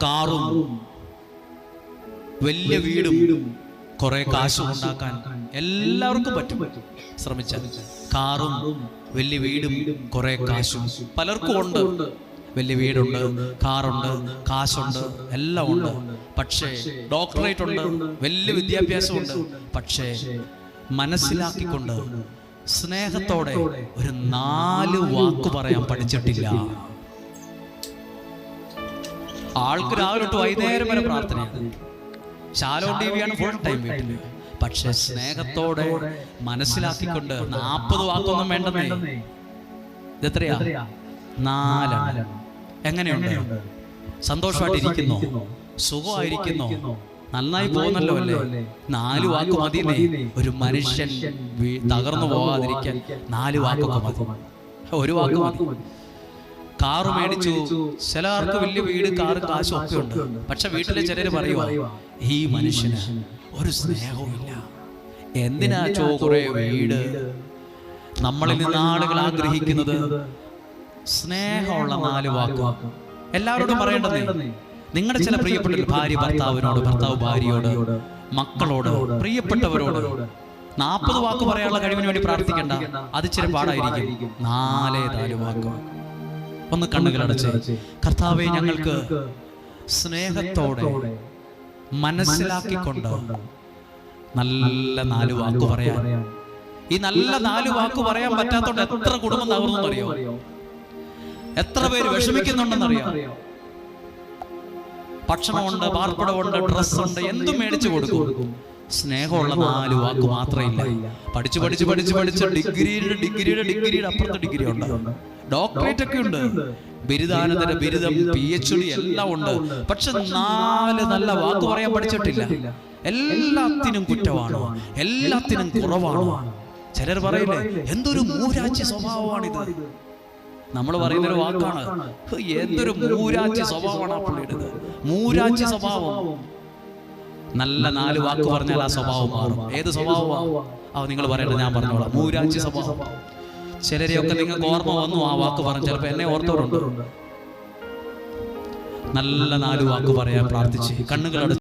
കാറും വലിയ വീടും കുറെ കാശും ഉണ്ടാക്കാൻ എല്ലാവർക്കും പറ്റും ശ്രമിച്ചാൽ. കാറും വലിയ വീടും കുറെ കാശും പലർക്കും ഉണ്ട്. വലിയ വീടുണ്ട്, കാറുണ്ട്, കാശുണ്ട്, എല്ലാം ഉണ്ട്. പക്ഷേ ഡോക്ടറേറ്റ് ഉണ്ട്, വലിയ വിദ്യാഭ്യാസമുണ്ട്. പക്ഷേ മനസ്സിലാക്കിക്കൊണ്ട് സ്നേഹത്തോടെ ഒരു 4 വാക്ക് പറയാൻ പഠിച്ചിട്ടില്ല. ആൾക്ക് രാവിലെ തൊട്ട് വൈകുന്നേരം വരെ പ്രാർത്ഥനയാണ്. ശാലോ ടിവിയാണ് ഫുൾ ടൈം വീട്ടിൽ. പക്ഷെ സ്നേഹത്തോടെ മനസ്സിലാക്കിക്കൊണ്ട് 40 വാക്കൊന്നും വേണ്ടെന്നേ. ഇതെത്രയാ? 4. എങ്ങനെയുണ്ട്? സന്തോഷമായിട്ടിരിക്കുന്നോ? സുഖമായിരിക്കുന്നോ? നന്നായി പോകുന്നല്ലോ അല്ലേ? 4 വാക്ക് മതിയേ. ഒരു മനുഷ്യൻ തകർന്നു പോകാതിരിക്കാൻ 4 വാക്കൊക്കെ മതി. ഒരു വാക്ക് മതി. കാറ് മേടിച്ചു, ചിലർക്ക് വലിയ വീട്, കാറ്, കാശും ഒക്കെ ഉണ്ട്. പക്ഷെ വീട്ടിലെ ചിലര് പറയുക, ഈ മനുഷ്യന് ഒരു സ്നേഹവുമില്ല, എന്തിനാ കുറെ വീട്? നമ്മളിൽ നിന്ന് ആളുകൾ ആഗ്രഹിക്കുന്നത് സ്നേഹമുള്ള 4 വാക്ക് എല്ലാവരോടും പറയേണ്ടതേ. നിങ്ങളുടെ ചില പ്രിയപ്പെട്ട ഭാര്യ ഭർത്താവിനോട്, ഭർത്താവ് ഭാര്യയോട്, മക്കളോട്, പ്രിയപ്പെട്ടവരോട് 40 വാക്ക് പറയാനുള്ള കഴിവിന് വേണ്ടി പ്രാർത്ഥിക്കണ്ട. അത് ഇച്ചിരി പാടായിരിക്കും. 4 വാക്ക്. ഒന്ന് കണ്ണുകളടച്ച്, കർത്താവേ, ഞങ്ങൾക്ക് സ്നേഹത്തോടെ മനസ്സിലാക്കിക്കൊണ്ട് നല്ല 4 വാക്ക് പറയാൻ. ഈ നല്ല 4 വാക്ക് പറയാൻ പറ്റാത്തോണ്ട് എത്ര കുടുംബം തകർന്നറിയോ? എത്ര പേര് വിഷമിക്കുന്നുണ്ടെന്നറിയാം. ഭക്ഷണമുണ്ട്, പാർപ്പിടമുണ്ട്, ഡ്രസ്സുണ്ട്, എന്തും മേടിച്ചു കൊടുക്കും. സ്നേഹമുള്ള 4 വാക്ക് മാത്രമില്ല. പഠിച്ച് ഡിഗ്രിയുടെ അപ്പുറത്തെ ഡിഗ്രി ഉണ്ട്, ഡോക്ടറേറ്റ് ഒക്കെ ഉണ്ട്, ബിരുദാനന്തര ബിരുദം, PhD എല്ലാം ഉണ്ട്. പക്ഷെ 4 നല്ല വാക്ക് പറയാൻ പഠിച്ചിട്ടില്ല. എല്ലാത്തിനും കുറ്റമാണ്, എല്ലാത്തിനും കുറവാണ്. ചിലർ പറയില്ലേ, എന്തൊരു മൂരാച്ചി സ്വഭാവമാണിത്. നമ്മൾ പറയുന്നൊരു വാക്കാണ്, എന്തൊരു മൂരാച്ചി സ്വഭാവമാണ് ആ പുള്ളിയുടേത്. മൂരാച്ചി സ്വഭാവം. നല്ല 4 വാക്ക് പറഞ്ഞാൽ ആ സ്വഭാവം മാറും. ഏത് സ്വഭാവമാണ് നിങ്ങൾ പറയേണ്ടത്? ഞാൻ പറഞ്ഞോളാം. മൂരാച്ചി സ്വഭാവം. ചിലരെയൊക്കെ നിങ്ങൾക്ക് ഓർമ്മ വന്നു ആ വാക്ക് പറഞ്ഞു. ചിലപ്പോൾ എന്നെ ഓർത്തവരുണ്ട്. നല്ല 4 വാക്ക് പറയാൻ പ്രാർത്ഥിച്ച് കണ്ണുകളടച്ച്